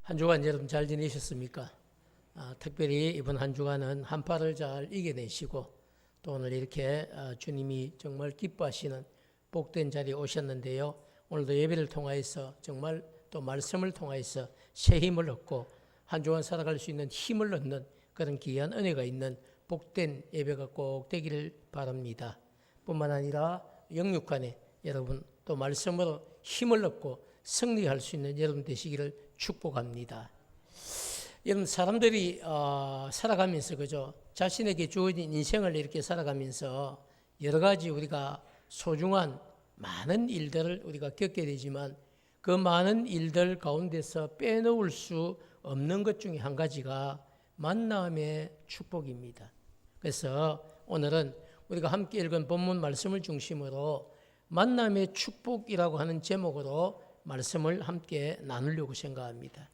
한 주간 여러분 잘 지내셨습니까? 특별히 이번 한 주간은 한파를 잘 이겨내시고 또 오늘 이렇게 주님이 정말 기뻐하시는 복된 자리에 오셨는데요. 오늘도 예배를 통하여서 정말 또 말씀을 통하여서 새 힘을 얻고 한 주간 살아갈 수 있는 힘을 얻는 그런 귀한 은혜가 있는 복된 예배가 꼭 되기를 바랍니다. 뿐만 아니라 영육간에 여러분 또 말씀으로 힘을 얻고 승리할 수 있는 여러분 되시기를 축복합니다. 여러분 사람들이 살아가면서 그죠? 자신에게 주어진 인생을 이렇게 살아가면서 여러 가지 우리가 소중한 많은 일들을 우리가 겪게 되지만 그 많은 일들 가운데서 빼놓을 수 없는 것 중에 한 가지가 만남의 축복입니다. 그래서 오늘은 우리가 함께 읽은 본문 말씀을 중심으로 만남의 축복이라고 하는 제목으로 말씀을 함께 나누려고 생각합니다.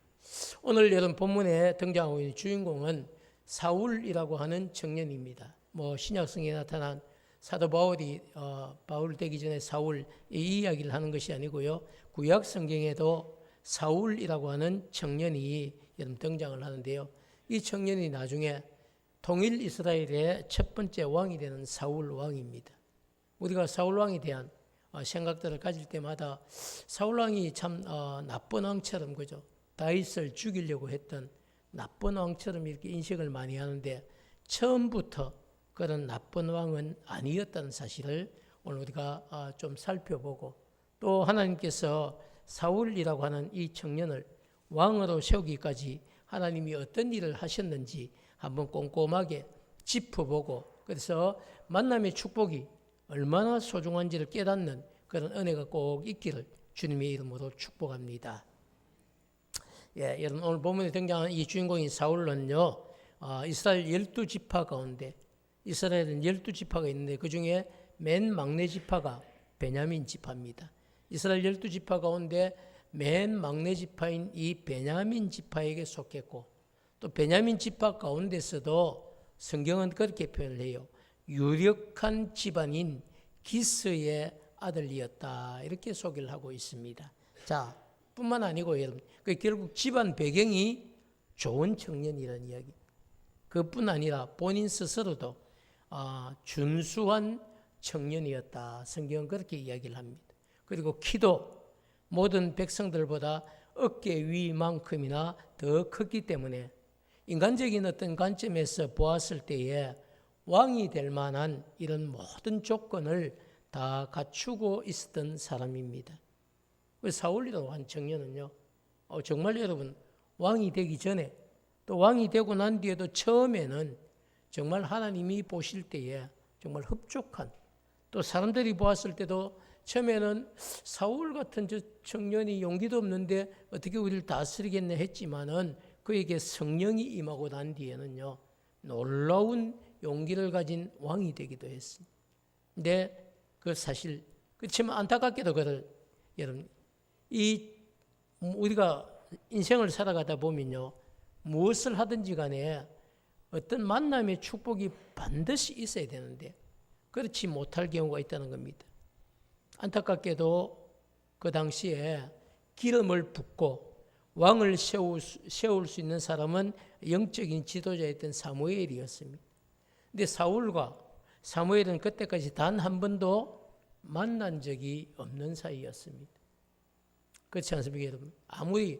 오늘 여러분 본문에 등장하고 있는 주인공은 사울이라고 하는 청년입니다. 신약성경에 나타난 사도 바울이 바울 되기 전에 사울 이 이야기를 하는 것이 아니고요. 구약 성경에도 사울이라고 하는 청년이 여러분 등장을 하는데요. 이 청년이 나중에 통일 이스라엘의 첫 번째 왕이 되는 사울 왕입니다. 우리가 사울 왕에 대한 생각들을 가질 때마다 사울 왕이 참 나쁜 왕처럼 그죠? 다윗을 죽이려고 했던 나쁜 왕처럼 이렇게 인식을 많이 하는데 처음부터 그런 나쁜 왕은 아니었다는 사실을 오늘 우리가 좀 살펴보고 또 하나님께서 사울이라고 하는 이 청년을 왕으로 세우기까지 하나님이 어떤 일을 하셨는지 한번 꼼꼼하게 짚어보고 그래서 만남의 축복이 얼마나 소중한지를 깨닫는 그런 은혜가 꼭 있기를 주님의 이름으로 축복합니다. 여러분 오늘 본문에 등장하는 이 주인공인 사울은요. 이스라엘 12지파 가운데 이스라엘은 12지파가 있는데 그 중에 맨 막내 지파가 베냐민 지파입니다. 이스라엘 12지파 가운데 맨 막내 지파인 이 베냐민 지파에게 속했고 또 베냐민 지파 가운데서도 성경은 그렇게 표현을 해요. 유력한 집안인 기스의 아들이었다. 이렇게 소개를 하고 있습니다. 자, 뿐만 아니고 여러분, 결국 집안 배경이 좋은 청년이라는 이야기. 그뿐 아니라 본인 스스로도 준수한 청년이었다. 성경은 그렇게 이야기를 합니다. 그리고 키도 모든 백성들보다 어깨 위만큼이나 더 컸기 때문에 인간적인 어떤 관점에서 보았을 때에 왕이 될 만한 이런 모든 조건을 다 갖추고 있었던 사람입니다. 사울이라고 한 청년은요, 정말 여러분 왕이 되기 전에 또 왕이 되고 난 뒤에도 처음에는 정말 하나님이 보실 때에 정말 흡족한 또 사람들이 보았을 때도 처음에는 사울 같은 저 청년이 용기도 없는데 어떻게 우리를 다스리겠네 했지만은 그에게 성령이 임하고 난 뒤에는요 놀라운 용기를 가진 왕이 되기도 했습니다. 근데 그 사실 그렇지만 안타깝게도 여러분 우리가 인생을 살아가다 보면요 무엇을 하든지 간에 어떤 만남의 축복이 반드시 있어야 되는데 그렇지 못할 경우가 있다는 겁니다. 안타깝게도 그 당시에 기름을 붓고 왕을 세울 수 있는 사람은 영적인 지도자였던 사무엘이었습니다. 근데 사울과 사무엘은 그때까지 단 한 번도 만난 적이 없는 사이였습니다. 그렇지 않습니까, 여러분? 아무리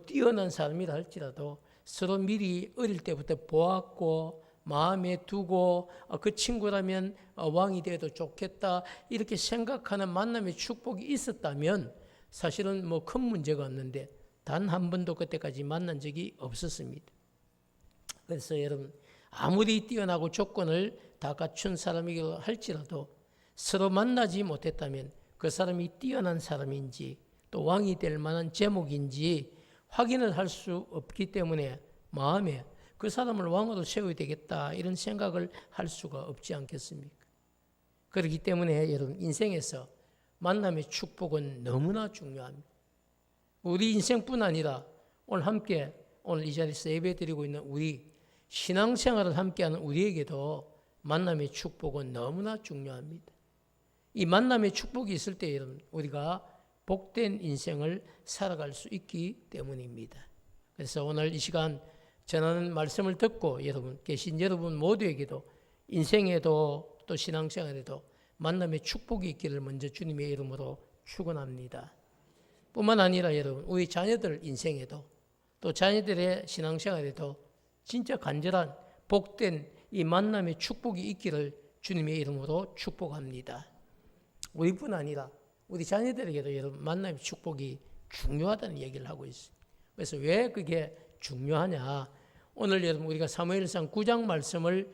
뛰어난 사람이라 할지라도 서로 미리 어릴 때부터 보았고 마음에 두고 그 친구라면 왕이 되어도 좋겠다 이렇게 생각하는 만남의 축복이 있었다면 사실은 큰 문제가 없는데 단 한 번도 그때까지 만난 적이 없었습니다. 그래서 여러분 아무리 뛰어나고 조건을 다 갖춘 사람이라 할지라도 서로 만나지 못했다면 그 사람이 뛰어난 사람인지 또 왕이 될 만한 제목인지 확인을 할 수 없기 때문에 마음에 그 사람을 왕으로 세워야 되겠다 이런 생각을 할 수가 없지 않겠습니까? 그렇기 때문에 여러분 인생에서 만남의 축복은 너무나 중요합니다. 우리 인생뿐 아니라 오늘 이 자리에서 예배드리고 있는 우리 신앙생활을 함께하는 우리에게도 만남의 축복은 너무나 중요합니다. 이 만남의 축복이 있을 때 여러분 우리가 복된 인생을 살아갈 수 있기 때문입니다. 그래서 오늘 이 시간 전하는 말씀을 듣고 계신 여러분 모두에게도 인생에도 또 신앙생활에도 만남의 축복이 있기를 먼저 주님의 이름으로 축원합니다. 뿐만 아니라 여러분, 우리 자녀들 인생에도 또 자녀들의 신앙생활에도 진짜 간절한 복된 이 만남의 축복이 있기를 주님의 이름으로 축복합니다. 우리뿐 아니라 우리 자녀들에게도 여러분 만남의 축복이 중요하다는 얘기를 하고 있어요. 그래서 왜 그게 중요하냐? 오늘 여러분 우리가 사무엘상 9장 말씀을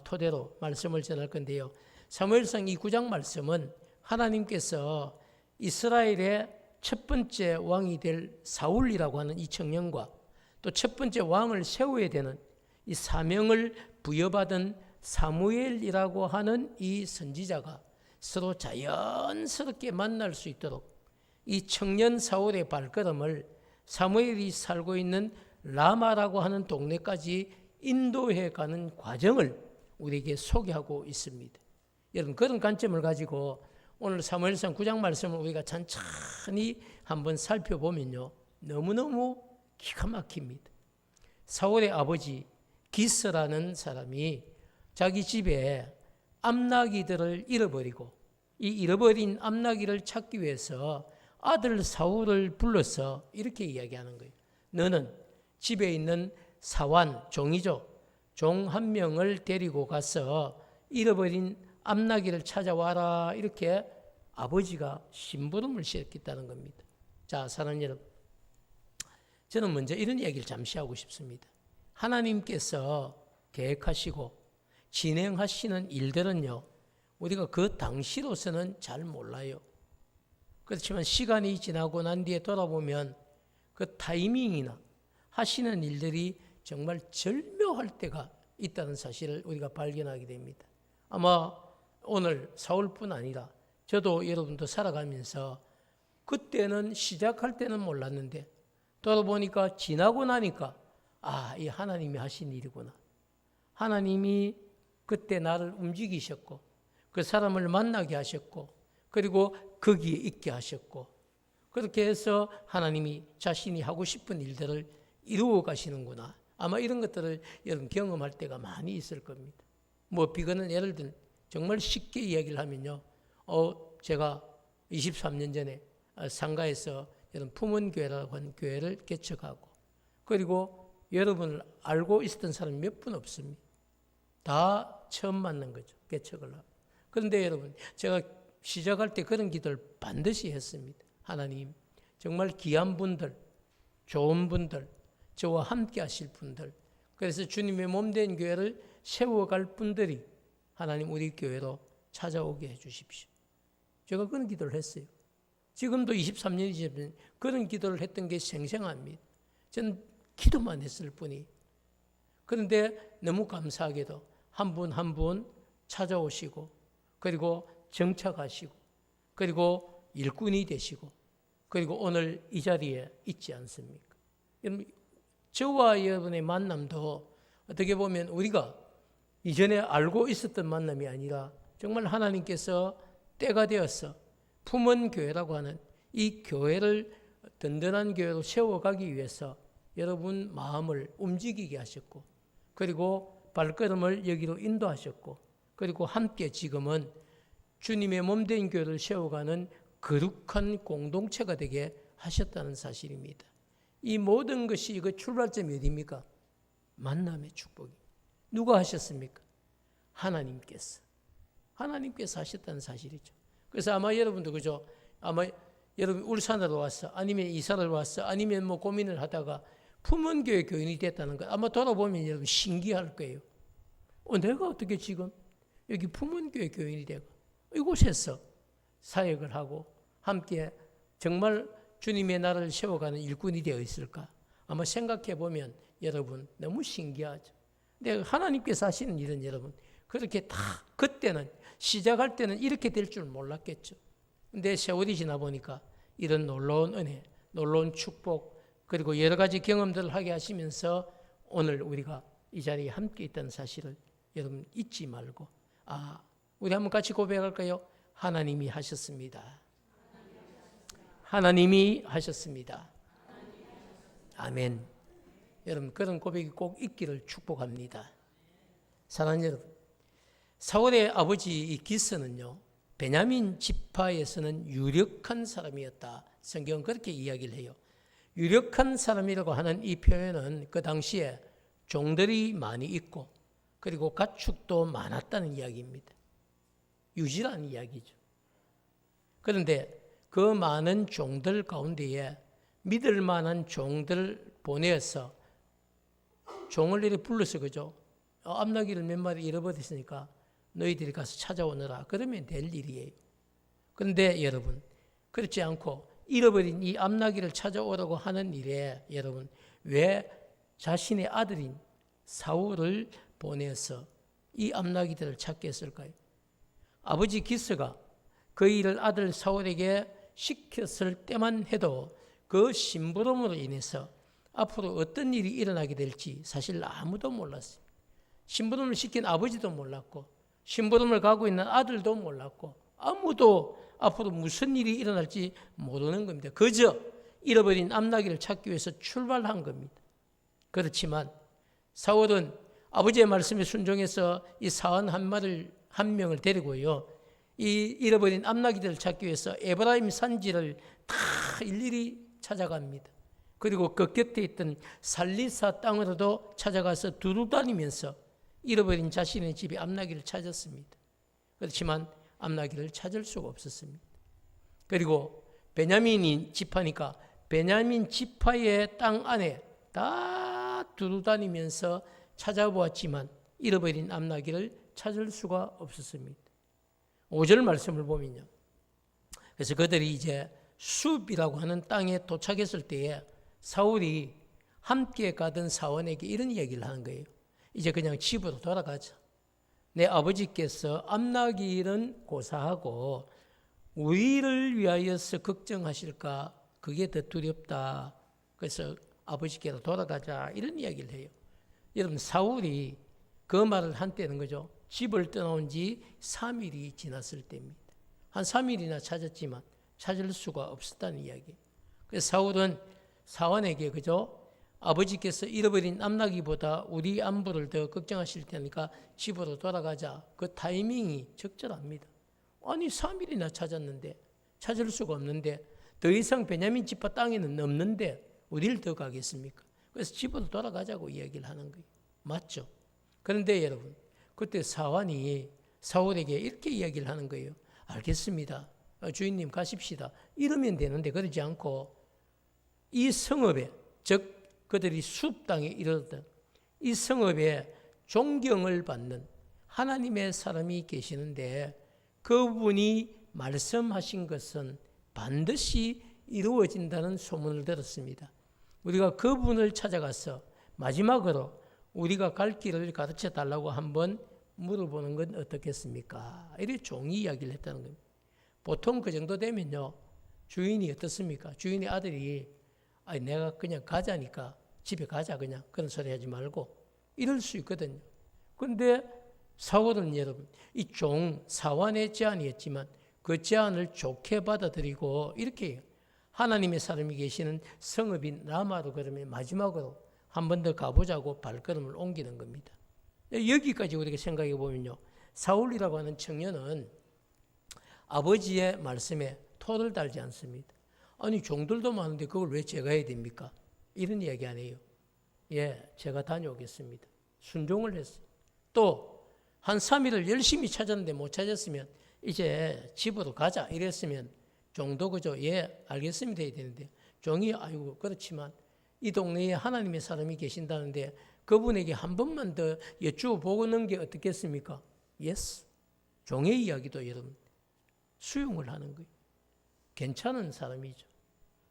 토대로 말씀을 전할 건데요. 사무엘상 이 9장 말씀은 하나님께서 이스라엘의 첫 번째 왕이 될 사울이라고 하는 이 청년과 또 첫 번째 왕을 세워야 되는 이 사명을 부여받은 사무엘이라고 하는 이 선지자가 서로 자연스럽게 만날 수 있도록 이 청년 사울의 발걸음을 사무엘이 살고 있는 라마라고 하는 동네까지 인도해 가는 과정을 우리에게 소개하고 있습니다. 여러분, 그런 관점을 가지고 오늘 사무엘상 9장 말씀을 우리가 천천히 한번 살펴보면요, 너무너무 기가 막힙니다. 사울의 아버지 기스라는 사람이 자기 집에 암나기들을 잃어버리고 이 잃어버린 암나기를 찾기 위해서 아들 사울을 불러서 이렇게 이야기하는 거예요. 너는 집에 있는 사환, 종이죠. 종 한 명을 데리고 가서 잃어버린 암나기를 찾아와라. 이렇게 아버지가 심부름을 시켰다는 겁니다. 자, 사랑하는 여러분, 저는 먼저 이런 얘기를 잠시 하고 싶습니다. 하나님께서 계획하시고 진행하시는 일들은요, 우리가 그 당시로서는 잘 몰라요. 그렇지만 시간이 지나고 난 뒤에 돌아보면 그 타이밍이나 하시는 일들이 정말 절묘할 때가 있다는 사실을 우리가 발견하게 됩니다. 아마 오늘 사울뿐 아니라 저도 여러분도 살아가면서 그때는 시작할 때는 몰랐는데 돌아보니까 지나고 나니까 이 하나님이 하신 일이구나. 하나님이 그때 나를 움직이셨고 그 사람을 만나게 하셨고 그리고 거기에 있게 하셨고 그렇게 해서 하나님이 자신이 하고 싶은 일들을 이루어 가시는구나. 아마 이런 것들을 여러분 경험할 때가 많이 있을 겁니다. 비거는 예를 들 정말 쉽게 이야기를 하면요. 제가 23년 전에 상가에서 여러분 품원교회라고 하는 교회를 개척하고 그리고 여러분을 알고 있었던 사람이 몇 분 없습니다. 다 처음 만난 거죠. 개척을 하고. 그런데 여러분 제가 시작할 때 그런 기도를 반드시 했습니다. 하나님, 정말 귀한 분들, 좋은 분들, 저와 함께 하실 분들, 그래서 주님의 몸된 교회를 세워갈 분들이 하나님 우리 교회로 찾아오게 해주십시오. 제가 그런 기도를 했어요. 지금도 23년이 지나면 그런 기도를 했던 게 생생합니다. 저는 기도만 했을 뿐이. 그런데 너무 감사하게도 한 분 한 분 찾아오시고 그리고 정착하시고 그리고 일꾼이 되시고 그리고 오늘 이 자리에 있지 않습니까? 저와 여러분의 만남도 어떻게 보면 우리가 이전에 알고 있었던 만남이 아니라 정말 하나님께서 때가 되어서 품원교회라고 하는 이 교회를 든든한 교회로 세워가기 위해서 여러분 마음을 움직이게 하셨고 그리고 발걸음을 여기로 인도하셨고 그리고 함께 지금은 주님의 몸된 교회를 세워가는 거룩한 공동체가 되게 하셨다는 사실입니다. 이 모든 것이 그 출발점이 어디입니까? 만남의 축복이. 누가 하셨습니까? 하나님께서 하셨다는 사실이죠. 그래서 아마 여러분도 그죠? 아마 여러분 울산으로 왔어, 아니면 이사를 왔어, 아니면 고민을 하다가 품원교회 교인이 됐다는 것 아마 돌아보면 여러분 신기할 거예요. 내가 어떻게 지금 여기 품원교회 교인이 되고 이곳에서 사역을 하고 함께 정말 주님의 나라를 세워가는 일꾼이 되어 있을까? 아마 생각해 보면 여러분 너무 신기하죠. 근데 하나님께서 하시는 일은 여러분 그렇게 다 그때는 시작할 때는 이렇게 될 줄 몰랐겠죠. 근데 세월이 지나 보니까 이런 놀라운 은혜, 놀라운 축복 그리고 여러 가지 경험들을 하게 하시면서 오늘 우리가 이 자리에 함께 있다는 사실을 여러분 잊지 말고 우리 한번 같이 고백할까요? 하나님이 하셨습니다. 하나님이 하셨습니다. 아멘. 여러분 그런 고백이 꼭 있기를 축복합니다. 사랑하는 여러분, 사울의 아버지 이 기스는요, 베냐민 지파에서는 유력한 사람이었다. 성경은 그렇게 이야기를 해요. 유력한 사람이라고 하는 이 표현은 그 당시에 종들이 많이 있고 그리고 가축도 많았다는 이야기입니다. 유지라는 이야기죠. 그런데 그 많은 종들 가운데에 믿을 만한 종들 보내어서 종을 이렇게 불러서 그죠? 암나귀를 몇 마리 잃어버렸으니까 너희들이 가서 찾아오너라. 그러면 될 일이에요. 그런데 여러분, 그렇지 않고 잃어버린 이 암나귀를 찾아오라고 하는 일에 여러분, 왜 자신의 아들인 사울을 보내서 이 암나귀들을 찾게 했을까요? 아버지 기스가 그 일을 아들 사울에게 시켰을 때만 해도 그 심부름으로 인해서 앞으로 어떤 일이 일어나게 될지 사실 아무도 몰랐어요. 심부름을 시킨 아버지도 몰랐고 심부름을 가고 있는 아들도 몰랐고 아무도 앞으로 무슨 일이 일어날지 모르는 겁니다. 그저 잃어버린 암나귀를 찾기 위해서 출발한 겁니다. 그렇지만 사울은 아버지의 말씀에 순종해서 이 사원 한 명을 데리고요, 이 잃어버린 암나귀들을 찾기 위해서 에브라임 산지를 다 일일이 찾아갑니다. 그리고 그 곁에 있던 살리사 땅으로도 찾아가서 두루다니면서 잃어버린 자신의 집에 암나귀를 찾았습니다. 그렇지만 암나귀를 찾을 수가 없었습니다. 그리고 베냐민이 지파니까 베냐민 지파의 땅 안에 다 두루다니면서 찾아보았지만 잃어버린 암나귀를 찾을 수가 없었습니다. 5절 말씀을 보면요. 그래서 그들이 이제 숲이라고 하는 땅에 도착했을 때에 사울이 함께 가던 사원에게 이런 얘기를 하는 거예요. 이제 그냥 집으로 돌아가자. 내 아버지께서 암나귀는 고사하고 우리를 위하여서 걱정하실까? 그게 더 두렵다. 그래서 아버지께로 돌아가자. 이런 이야기를 해요. 여러분, 사울이 그 말을 한 때는 그죠? 집을 떠나온 지 3일이 지났을 때입니다. 한 3일이나 찾았지만 찾을 수가 없었다는 이야기. 그래서 사울은 사원에게 그죠? 아버지께서 잃어버린 암나귀보다 우리 안부를 더 걱정하실 테니까 집으로 돌아가자. 그 타이밍이 적절합니다. 아니 3일이나 찾았는데 찾을 수가 없는데 더 이상 베냐민 지파 땅에는 없는데 어딜 더 가겠습니까? 그래서 집으로 돌아가자고 이야기를 하는 거예요. 맞죠? 그런데 여러분, 그때 사원이 사울에게 이렇게 이야기를 하는 거예요. 알겠습니다. 주인님 가십시다. 이러면 되는데 그러지 않고 이 성읍에, 즉 그들이 숲 땅에 이르렀던 이 성읍에 존경을 받는 하나님의 사람이 계시는데 그분이 말씀하신 것은 반드시 이루어진다는 소문을 들었습니다. 우리가 그분을 찾아가서 마지막으로 우리가 갈 길을 가르쳐 달라고 한번 물어보는 건 어떻겠습니까? 이렇게 종이 이야기를 했다는 겁니다. 보통 그 정도 되면요, 주인이 어떻습니까? 주인의 아들이 아니 내가 그냥 가자니까 집에 가자 그냥 그런 소리 하지 말고 이럴 수 있거든요. 그런데 사울은 여러분 이 종 사원의 제안이었지만 그 제안을 좋게 받아들이고 이렇게 하나님의 사람이 계시는 성읍인 라마로 그러면 마지막으로 한 번 더 가보자고 발걸음을 옮기는 겁니다. 여기까지 우리가 생각해 보면요, 사울이라고 하는 청년은 아버지의 말씀에 토를 달지 않습니다. 아니 종들도 많은데 그걸 왜 제가 해야 됩니까? 이런 이야기 안 해요. 예, 제가 다녀오겠습니다. 순종을 했어요. 또 한 3일을 열심히 찾았는데 못 찾았으면 이제 집으로 가자 이랬으면 종도 그죠? 예, 알겠습니다 해야 되는데 종이 아이고 그렇지만 이 동네에 하나님의 사람이 계신다는데 그분에게 한 번만 더 여쭈어보는 게 어떻겠습니까? 예스. 종의 이야기도 여러분 수용을 하는 거예요. 괜찮은 사람이죠.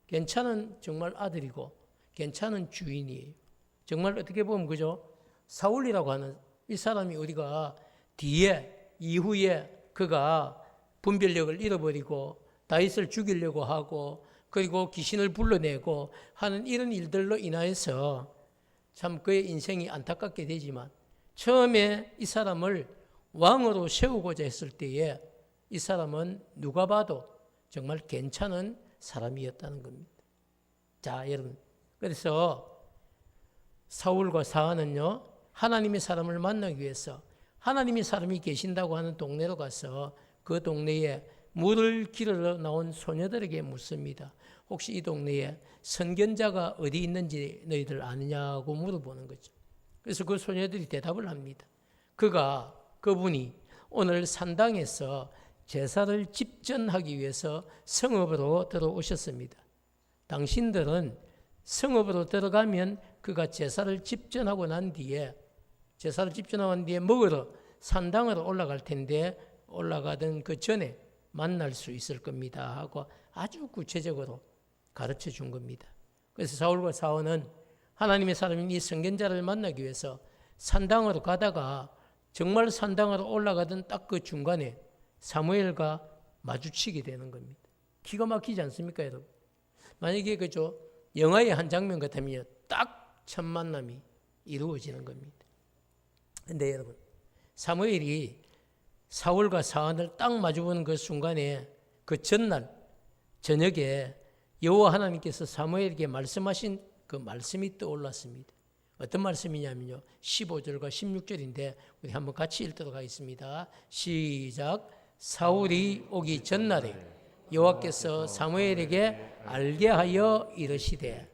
괜찮은 정말 아들이고 괜찮은 주인이에요. 정말 어떻게 보면 그죠? 사울이라고 하는 이 사람이 우리가 이후에 그가 분별력을 잃어버리고 다윗을 죽이려고 하고 그리고 귀신을 불러내고 하는 이런 일들로 인하여서 참 그의 인생이 안타깝게 되지만 처음에 이 사람을 왕으로 세우고자 했을 때에 이 사람은 누가 봐도 정말 괜찮은 사람이었다는 겁니다. 자, 여러분. 그래서 사울과 사안은요, 하나님의 사람을 만나기 위해서 하나님의 사람이 계신다고 하는 동네로 가서 그 동네에 물을 길러 나온 소녀들에게 묻습니다. 혹시 이 동네에 선견자가 어디 있는지 너희들 아느냐고 물어보는 거죠. 그래서 그 소녀들이 대답을 합니다. 그분이 오늘 산당에서 제사를 집전하기 위해서 성읍으로 들어오셨습니다. 당신들은 성읍으로 들어가면 그가 제사를 집전하고 난 뒤에 먹으러 산당으로 올라갈 텐데 올라가던 그 전에 만날 수 있을 겁니다 하고 아주 구체적으로 가르쳐 준 겁니다. 그래서 사울과 사원은 하나님의 사람인 이 선견자를 만나기 위해서 산당으로 가다가 정말 산당으로 올라가던 딱 그 중간에 사무엘과 마주치게 되는 겁니다. 기가 막히지 않습니까, 여러분? 만약에 그죠, 영화의 한 장면 같으면 딱 첫 만남이 이루어지는 겁니다. 근데 여러분, 사무엘이 사울과 사안을 딱 마주보는 그 순간에 그 전날 저녁에 여호와 하나님께서 사무엘에게 말씀하신 그 말씀이 떠올랐습니다. 어떤 말씀이냐면요, 15절과 16절인데 우리 한번 같이 읽도록 하겠습니다. 시작. 사울이 오기 전날에 여호와께서 사무엘에게 알게 하여 이르시되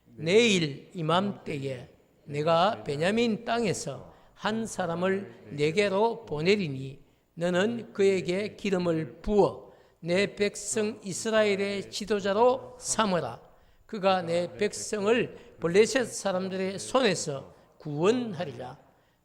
내일 이맘때에 내가 베냐민 땅에서 한 사람을 내게로 보내리니 너는 그에게 기름을 부어 내 백성 이스라엘의 지도자로 삼으라. 그가 내 백성을 블레셋 사람들의 손에서 구원하리라.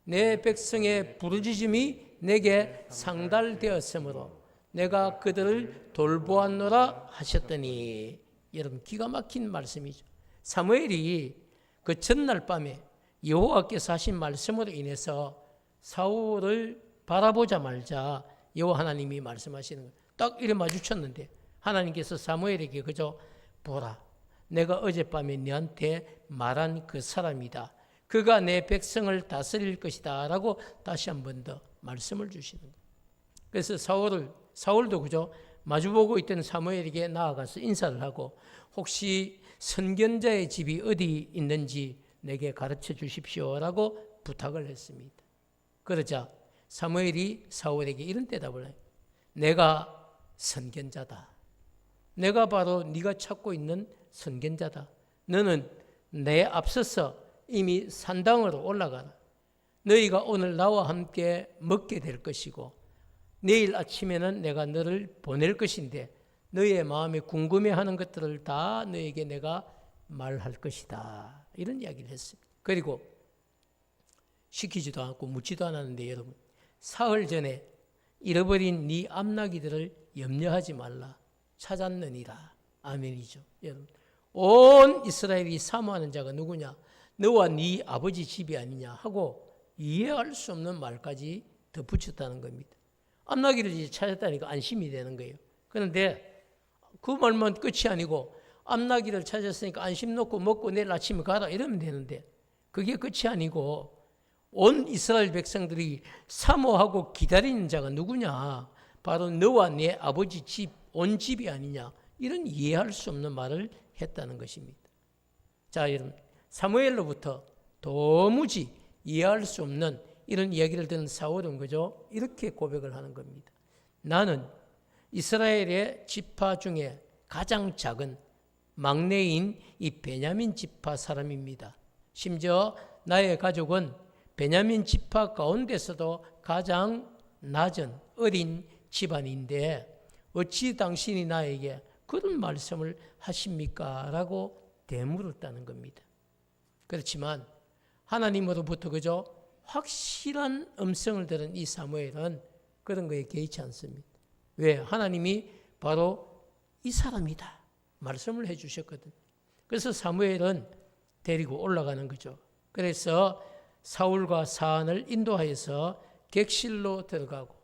내 백성의 부르짖음이 내게 상달되었으므로 내가 그들을 돌보았노라 하셨더니. 여러분, 기가 막힌 말씀이죠. 사무엘이 그 전날 밤에 여호와께서 하신 말씀으로 인해서 사울을 바라보자마자 여호와 하나님이 말씀하시는 거예요. 딱 이래 마주쳤는데 하나님께서 사무엘에게 그저 보라, 내가 어젯밤에 너한테 말한 그 사람이다. 그가 내 백성을 다스릴 것이다 라고 다시 한 번 더 말씀을 주시는 거예요. 그래서 사울도 그저 마주보고 있던 사무엘에게 나아가서 인사를 하고 혹시 선견자의 집이 어디 있는지 내게 가르쳐 주십시오라고 부탁을 했습니다. 그러자 사무엘이 사울에게 이런 대답을 해요. 내가 선견자다. 내가 바로 네가 찾고 있는 선견자다. 너는 내 앞서서 이미 산당으로 올라가라. 너희가 오늘 나와 함께 먹게 될 것이고 내일 아침에는 내가 너를 보낼 것인데 너희의 마음에 궁금해하는 것들을 다 너에게 내가 말할 것이다. 이런 이야기를 했습니다. 그리고 시키지도 않고 묻지도 않았는데 여러분, 사흘 전에 잃어버린 네 암나기들을 염려하지 말라. 찾았느니라. 아멘이죠. 여러분, 온 이스라엘이 사모하는 자가 누구냐? 너와 네 아버지 집이 아니냐 하고 이해할 수 없는 말까지 덧붙였다는 겁니다. 암나기를 이제 찾았다니까 안심이 되는 거예요. 그런데 그 말만 끝이 아니고 암나기를 찾았으니까 안심 놓고 먹고 내일 아침에 가라 이러면 되는데 그게 끝이 아니고 온 이스라엘 백성들이 사모하고 기다리는 자가 누구냐? 바로 너와 네 아버지 집, 온 집이 아니냐? 이런 이해할 수 없는 말을 했다는 것입니다. 자, 여러분, 사무엘로부터 도무지 이해할 수 없는 이런 이야기를 듣는 사울은 그죠? 이렇게 고백을 하는 겁니다. 나는 이스라엘의 지파 중에 가장 작은 막내인 이 베냐민 지파 사람입니다. 심지어 나의 가족은 베냐민 지파 가운데서도 가장 낮은 어린 집안인데 어찌 당신이 나에게 그런 말씀을 하십니까? 라고 되물었다는 겁니다. 그렇지만 하나님으로부터 그저 확실한 음성을 들은 이 사무엘은 그런 거에 개의치 않습니다. 왜? 하나님이 바로 이 사람이다 말씀을 해 주셨거든. 그래서 사무엘은 데리고 올라가는 거죠. 그래서 사울과 사안을 인도하여서 객실로 들어가고,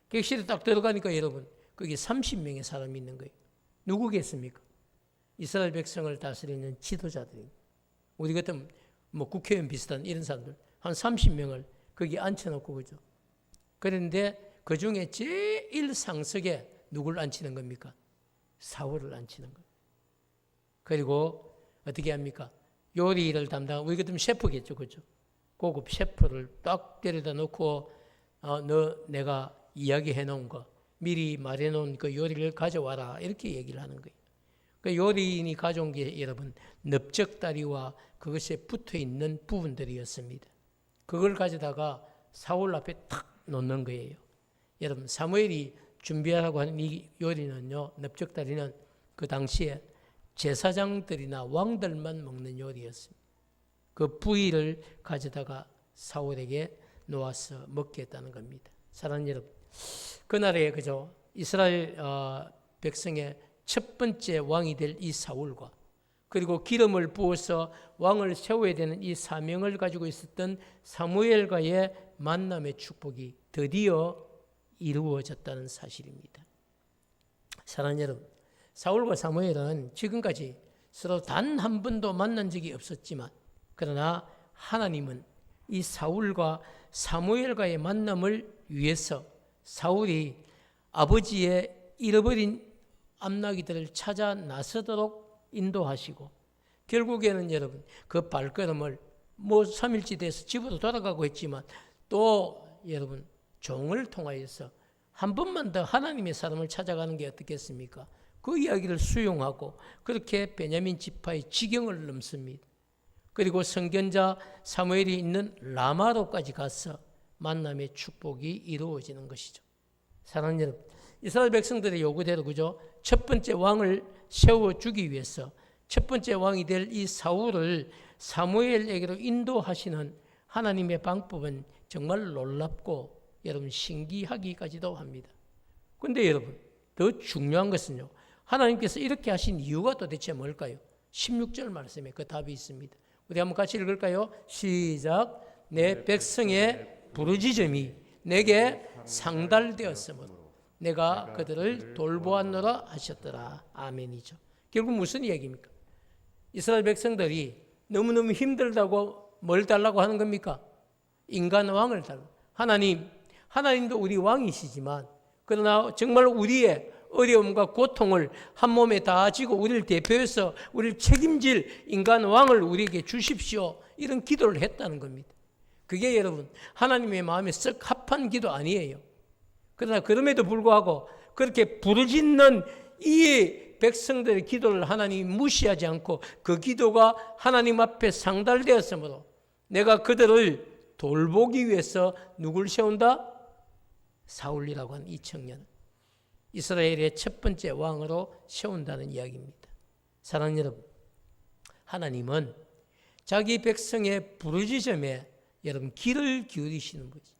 객실에 딱 들어가니까 여러분 거기 30명의 사람이 있는 거예요. 누구겠습니까? 이스라엘 백성을 다스리는 지도자들이. 우리 같은 뭐 국회의원 비슷한 이런 사람들 한 30명을 거기 앉혀놓고 그죠. 그런데 그 중에 제일 상석에 누굴 앉히는 겁니까? 사울을 앉히는 거예요. 그리고 어떻게 합니까? 요리를 담당, 우리 같으면 셰프겠죠, 그죠? 고급 셰프를 딱 데려다 놓고 내가 이야기해 놓은 거, 미리 말해 놓은 그 요리를 가져와라, 이렇게 얘기를 하는 거예요. 그 요리인이 가져온 게 여러분 넓적다리와 그것에 붙어 있는 부분들이었습니다. 그걸 가져다가 사울 앞에 탁 놓는 거예요. 여러분, 사무엘이 준비하라고 하는 이 요리는요, 넓적다리는 그 당시에 제사장들이나 왕들만 먹는 요리였습니다. 그 부위를 가져다가 사울에게 놓아서 먹게 했다는 겁니다. 사랑하는 여러분, 그날에 그죠, 이스라엘 백성의 첫 번째 왕이 될 이 사울과, 그리고 기름을 부어서 왕을 세워야 되는 이 사명을 가지고 있었던 사무엘과의 만남의 축복이 드디어 이루어졌다는 사실입니다. 사랑하는 여러분, 사울과 사무엘은 지금까지 서로 단 한 번도 만난 적이 없었지만, 그러나 하나님은 이 사울과 사무엘과의 만남을 위해서 사울이 아버지의 잃어버린 암나기들을 찾아 나서도록 인도하시고, 결국에는 여러분 그 발걸음을 3일째 돼서 집으로 돌아가고 했지만, 또 여러분 종을 통하여서 한 번만 더 하나님의 사람을 찾아가는 게 어떻겠습니까? 그 이야기를 수용하고 그렇게 베냐민 지파의 지경을 넘습니다. 그리고 선견자 사무엘이 있는 라마로까지 가서 만남의 축복이 이루어지는 것이죠. 사랑하는 여러분, 이스라엘 백성들의 요구대로 그죠? 첫 번째 왕을 세워주기 위해서 첫 번째 왕이 될 이 사울을 사무엘에게로 인도하시는 하나님의 방법은 정말 놀랍고 여러분 신기하기까지도 합니다. 그런데 여러분 더 중요한 것은요, 하나님께서 이렇게 하신 이유가 도대체 뭘까요? 16절 말씀에 그 답이 있습니다. 우리 한번 같이 읽을까요? 시작. 내 백성의 부르짖음이 내게 상달되었으므로 내가 그들을 돌보았노라 하셨더라. 아멘이죠. 결국 무슨 얘기입니까? 이스라엘 백성들이 너무너무 힘들다고 뭘 달라고 하는 겁니까? 인간 왕을 달라고. 하나님도 우리 왕이시지만, 그러나 정말 우리의 어려움과 고통을 한 몸에 다 지고 우리를 대표해서 우리를 책임질 인간 왕을 우리에게 주십시오, 이런 기도를 했다는 겁니다. 그게 여러분 하나님의 마음에 썩 합한 기도 아니에요. 그러나 그럼에도 불구하고 그렇게 부르짖는 이 백성들의 기도를 하나님이 무시하지 않고 그 기도가 하나님 앞에 상달되었으므로 내가 그들을 돌보기 위해서 누굴 세운다? 사울이라고 하는 이 청년, 이스라엘의 첫 번째 왕으로 세운다는 이야기입니다. 사랑하는 여러분, 하나님은 자기 백성의 부르짖음에 여러분 귀를 기울이시는 거지.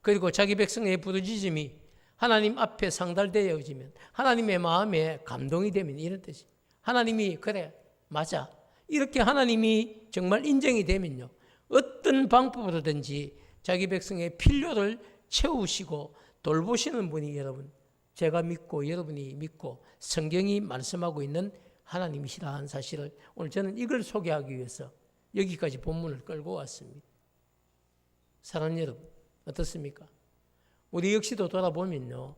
그리고 자기 백성의 부르짖음이 하나님 앞에 상달되어지면 하나님의 마음에 감동이 되면 이런 뜻이, 하나님이 그래 맞아 이렇게 하나님이 정말 인정이 되면요, 어떤 방법으로든지 자기 백성의 필요를 채우시고 돌보시는 분이 여러분 제가 믿고 여러분이 믿고 성경이 말씀하고 있는 하나님이시라 하는 사실을 오늘 저는 이걸 소개하기 위해서 여기까지 본문을 끌고 왔습니다. 사랑하는 여러분, 어떻습니까? 우리 역시도 돌아보면요,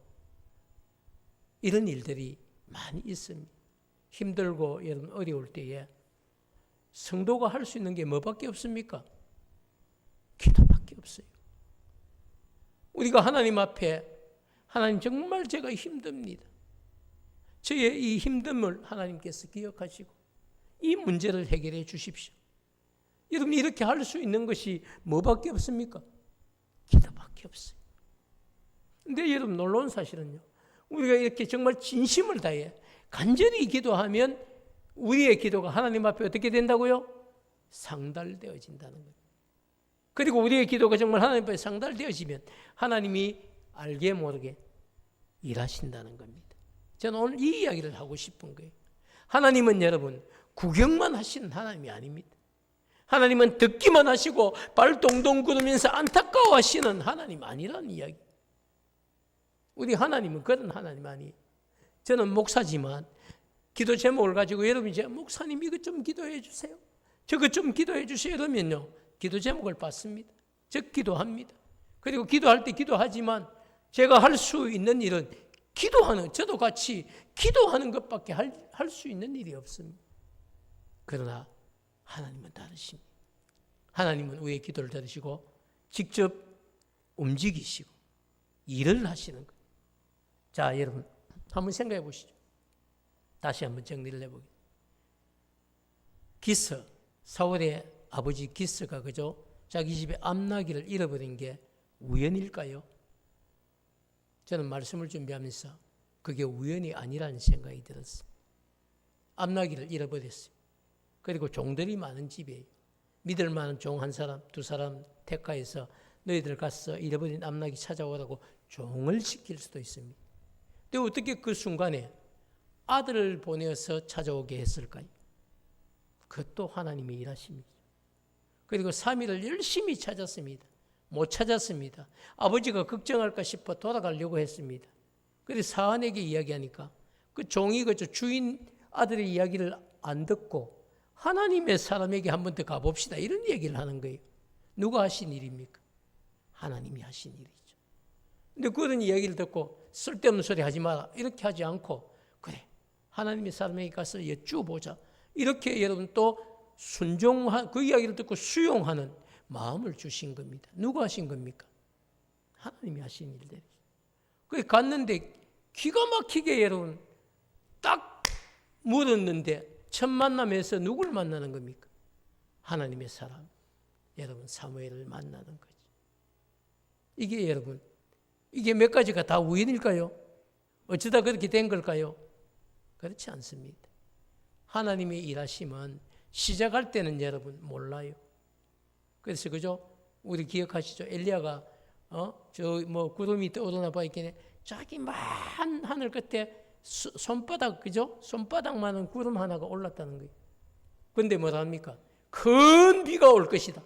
이런 일들이 많이 있습니다. 힘들고 여러분 어려울 때에 성도가 할 수 있는 게 뭐밖에 없습니까? 기도밖에 없어요. 우리가 하나님 앞에, 하나님 정말 제가 힘듭니다. 저의 이 힘듦을 하나님께서 기억하시고 이 문제를 해결해 주십시오. 여러분 이렇게 할 수 있는 것이 뭐밖에 없습니까? 기도밖에 없어요. 근데 여러분 놀라운 사실은요, 우리가 이렇게 정말 진심을 다해 간절히 기도하면 우리의 기도가 하나님 앞에 어떻게 된다고요? 상달되어진다는 거예요. 그리고 우리의 기도가 정말 하나님 앞에 상달되어지면 하나님이 알게 모르게 일하신다는 겁니다. 저는 오늘 이 이야기를 하고 싶은 거예요. 하나님은 여러분 구경만 하시는 하나님이 아닙니다. 하나님은 듣기만 하시고 발 동동 구르면서 안타까워하시는 하나님 아니라는 이야기. 우리 하나님은 그런 하나님 아니에요. 저는 목사지만 기도 제목을 가지고 여러분이 이제 목사님 이것 좀 기도해 주세요, 저것 좀 기도해 주세요 이러면요, 기도 제목을 받습니다. 저 기도합니다. 그리고 기도할 때 기도하지만 제가 할 수 있는 일은 기도하는, 저도 같이 기도하는 것밖에 할 수 있는 일이 없습니다. 그러나 하나님은 다르십니다. 하나님은 우리의 기도를 들으시고 직접 움직이시고 일을 하시는 거예요. 자, 여러분 한번 생각해 보시죠. 다시 한번 정리를 해보겠습니다. 기스, 사울의 아버지 기스가 그저 자기 집에 암나귀를 잃어버린 게 우연일까요? 저는 말씀을 준비하면서 그게 우연이 아니라는 생각이 들었어요. 암나귀를 잃어버렸어요. 그리고 종들이 많은 집이에요. 믿을 만한 종 한 사람, 두 사람 택하여서 너희들 가서 잃어버린 암나귀 찾아오라고 종을 시킬 수도 있습니다. 근데 어떻게 그 순간에 아들을 보내어서 찾아오게 했을까요? 그것도 하나님의 일하십니다. 그리고 3일을 열심히 찾았습니다. 못 찾았습니다. 아버지가 걱정할까 싶어 돌아가려고 했습니다. 그래서 사안에게 이야기하니까 그 종이 그 주인 아들의 이야기를 안 듣고 하나님의 사람에게 한 번 더 가봅시다. 이런 얘기를 하는 거예요. 누가 하신 일입니까? 하나님이 하신 일이죠. 근데 그런 이야기를 듣고 쓸데없는 소리 하지 마라. 이렇게 하지 않고 그래, 하나님의 사람에게 가서 여쭈어보자. 이렇게 여러분 또 순종한 그 이야기를 듣고 수용하는 마음을 주신 겁니다. 누가 하신 겁니까? 하나님이 하신 일들이죠. 거기 갔는데 기가 막히게 여러분 딱 물었는데 첫 만남에서 누굴 만나는 겁니까? 하나님의 사람, 여러분 사무엘을 만나는 거죠. 이게 여러분, 이게 몇 가지가 다 우연일까요? 어쩌다 그렇게 된 걸까요? 그렇지 않습니다. 하나님의 일하심은 시작할 때는 여러분 몰라요. 그래서 그죠? 우리 기억하시죠? 엘리야가 구름이 떠오르나 봐 있겠네. 저기 먼 하늘 끝에 손바닥, 그죠? 손바닥만한 구름 하나가 올랐다는 거예요. 근데 뭐라 합니까? 큰 비가 올 것이다.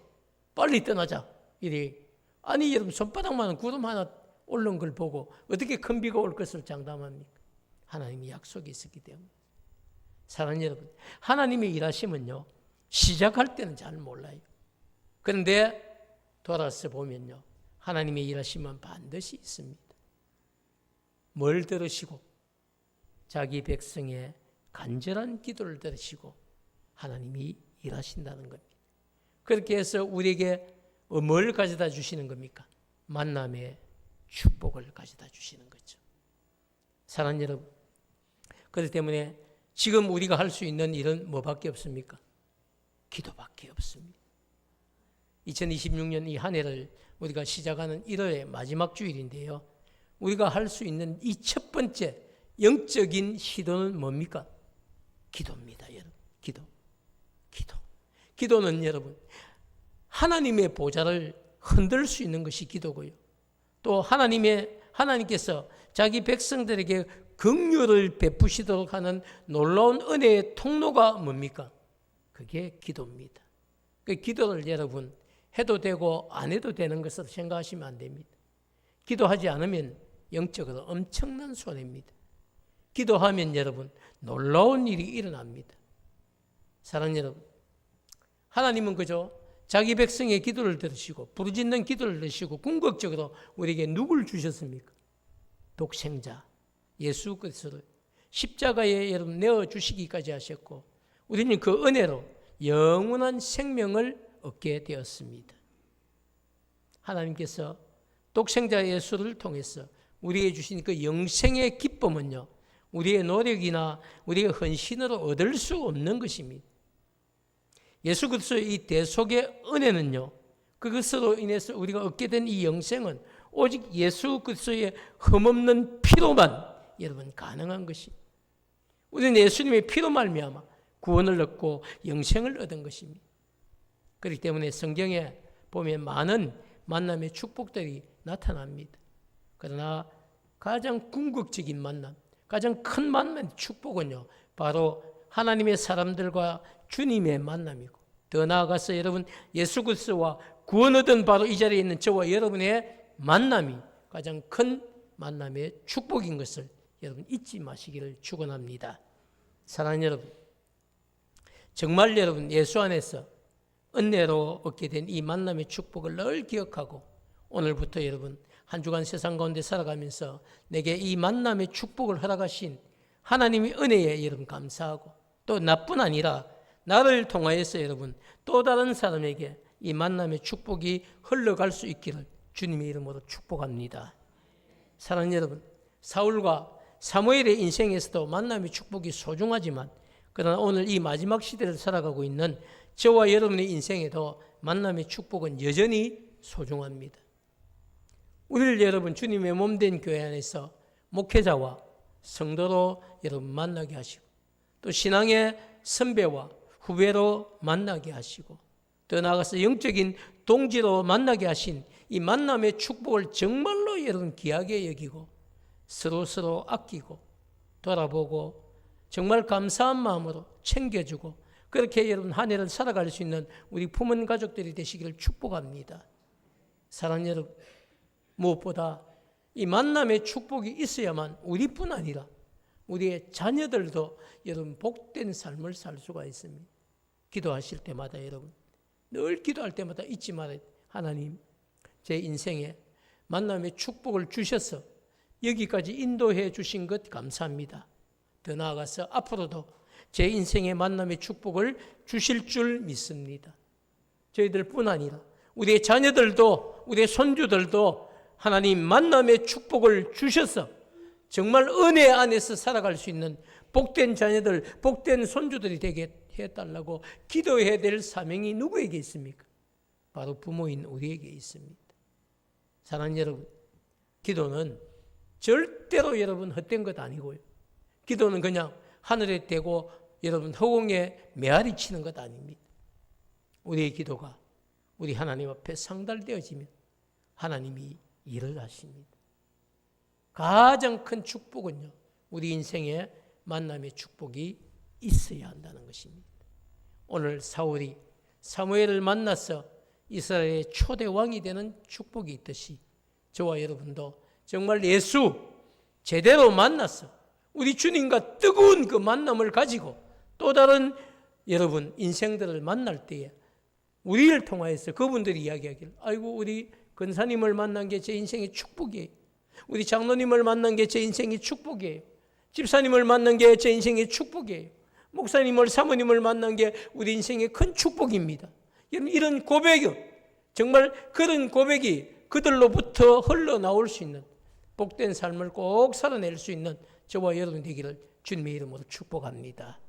빨리 떠나자. 이래. 아니, 여러분, 손바닥만한 구름 하나 오른 걸 보고 어떻게 큰 비가 올 것을 장담합니까? 하나님이 약속이 있었기 때문에. 사랑하는 여러분, 하나님의 일하심은요, 시작할 때는 잘 몰라요. 그런데 돌아서 보면요, 하나님의 일하심은 반드시 있습니다. 뭘 들으시고? 자기 백성의 간절한 기도를 들으시고 하나님이 일하신다는 겁니다. 그렇게 해서 우리에게 뭘 가져다 주시는 겁니까? 만남의 축복을 가져다 주시는 거죠. 사랑하는 여러분, 그렇기 때문에 지금 우리가 할 수 있는 일은 뭐밖에 없습니까? 기도밖에 없습니다. 2026년 이 한 해를 우리가 시작하는 1월의 마지막 주일인데요. 우리가 할 수 있는 이 첫 번째 영적인 시도는 뭡니까? 기도입니다, 여러분. 기도. 기도는 여러분, 하나님의 보좌를 흔들 수 있는 것이 기도고요. 또 하나님께서 자기 백성들에게 긍휼을 베푸시도록 하는 놀라운 은혜의 통로가 뭡니까? 그게 기도입니다. 그 기도를 여러분 해도 되고 안 해도 되는 것으로 생각하시면 안 됩니다. 기도하지 않으면 영적으로 엄청난 손해입니다. 기도하면 여러분 놀라운 일이 일어납니다. 사랑하는 여러분, 하나님은 그저 자기 백성의 기도를 들으시고 부르짖는 기도를 들으시고 궁극적으로 우리에게 누굴 주셨습니까? 독생자 예수 그리스도를 십자가에 여러분 내어주시기까지 하셨고 우리는 그 은혜로 영원한 생명을 얻게 되었습니다. 하나님께서 독생자 예수를 통해서 우리에게 주신 그 영생의 기쁨은요, 우리의 노력이나 우리의 헌신으로 얻을 수 없는 것입니다. 예수 그리스도의 이 대속의 은혜는요, 그것으로 인해서 우리가 얻게 된 이 영생은 오직 예수 그리스도의 흠없는 피로만 여러분 가능한 것입니다. 우리는 예수님의 피로 말미암아 구원을 얻고 영생을 얻은 것입니다. 그렇기 때문에 성경에 보면 많은 만남의 축복들이 나타납니다. 그러나 가장 궁극적인 만남, 가장 큰 만남의 축복은요, 바로 하나님의 사람들과 주님의 만남이고, 더 나아가서 여러분 예수 그리스도와 구원 얻은 바로 이 자리에 있는 저와 여러분의 만남이 가장 큰 만남의 축복인 것을 여러분 잊지 마시기를 축원합니다. 사랑하는 여러분, 정말 여러분 예수 안에서 은혜로 얻게 된 이 만남의 축복을 늘 기억하고 오늘부터 여러분 한 주간 세상 가운데 살아가면서 내게 이 만남의 축복을 허락하신 하나님의 은혜에 여러분 감사하고 또 나뿐 아니라 나를 통하여서 여러분 또 다른 사람에게 이 만남의 축복이 흘러갈 수 있기를 주님의 이름으로 축복합니다. 사랑하는 여러분, 사울과 사무엘의 인생에서도 만남의 축복이 소중하지만 그러나 오늘 이 마지막 시대를 살아가고 있는 저와 여러분의 인생에도 만남의 축복은 여전히 소중합니다. 우리를 여러분 주님의 몸된 교회 안에서 목회자와 성도로 여러분 만나게 하시고 또 신앙의 선배와 후배로 만나게 하시고 더 나아가서 영적인 동지로 만나게 하신 이 만남의 축복을 정말로 여러분 귀하게 여기고 서로 아끼고 돌아보고 정말 감사한 마음으로 챙겨주고 그렇게 여러분 한 해를 살아갈 수 있는 우리 품은 가족들이 되시기를 축복합니다. 사랑하는 여러분, 무엇보다 이 만남의 축복이 있어야만 우리뿐 아니라 우리의 자녀들도 여러분 복된 삶을 살 수가 있습니다. 기도하실 때마다 여러분 늘 기도할 때마다 잊지 말아요. 하나님, 제 인생에 만남의 축복을 주셔서 여기까지 인도해 주신 것 감사합니다. 더 나아가서 앞으로도 제 인생의 만남의 축복을 주실 줄 믿습니다. 저희들뿐 아니라 우리의 자녀들도 우리의 손주들도 하나님 만남의 축복을 주셔서 정말 은혜 안에서 살아갈 수 있는 복된 자녀들, 복된 손주들이 되게 해달라고 기도해야 될 사명이 누구에게 있습니까? 바로 부모인 우리에게 있습니다. 사랑하는 여러분, 기도는 절대로 여러분 헛된 것 아니고요. 기도는 그냥 하늘에 떼고 여러분 허공에 메아리 치는 것 아닙니다. 우리의 기도가 우리 하나님 앞에 상달되어지면 하나님이 일을 하십니다. 가장 큰 축복은요, 우리 인생에 만남의 축복이 있어야 한다는 것입니다. 오늘 사울이 사무엘을 만나서 이스라엘의 초대 왕이 되는 축복이 있듯이 저와 여러분도 정말 예수 제대로 만나서 우리 주님과 뜨거운 그 만남을 가지고 또 다른 여러분 인생들을 만날 때에 우리를 통하여서 그분들이 이야기하기를 아이고 우리 권사님을 만난 게 제 인생의 축복이에요. 우리 장로님을 만난 게 제 인생의 축복이에요. 집사님을 만난 게 제 인생의 축복이에요. 목사님을 사모님을 만난 게 우리 인생의 큰 축복입니다. 이런 고백이 정말 그런 고백이 그들로부터 흘러나올 수 있는 복된 삶을 꼭 살아낼 수 있는 저와 여러분 되기를 주님의 이름으로 축복합니다.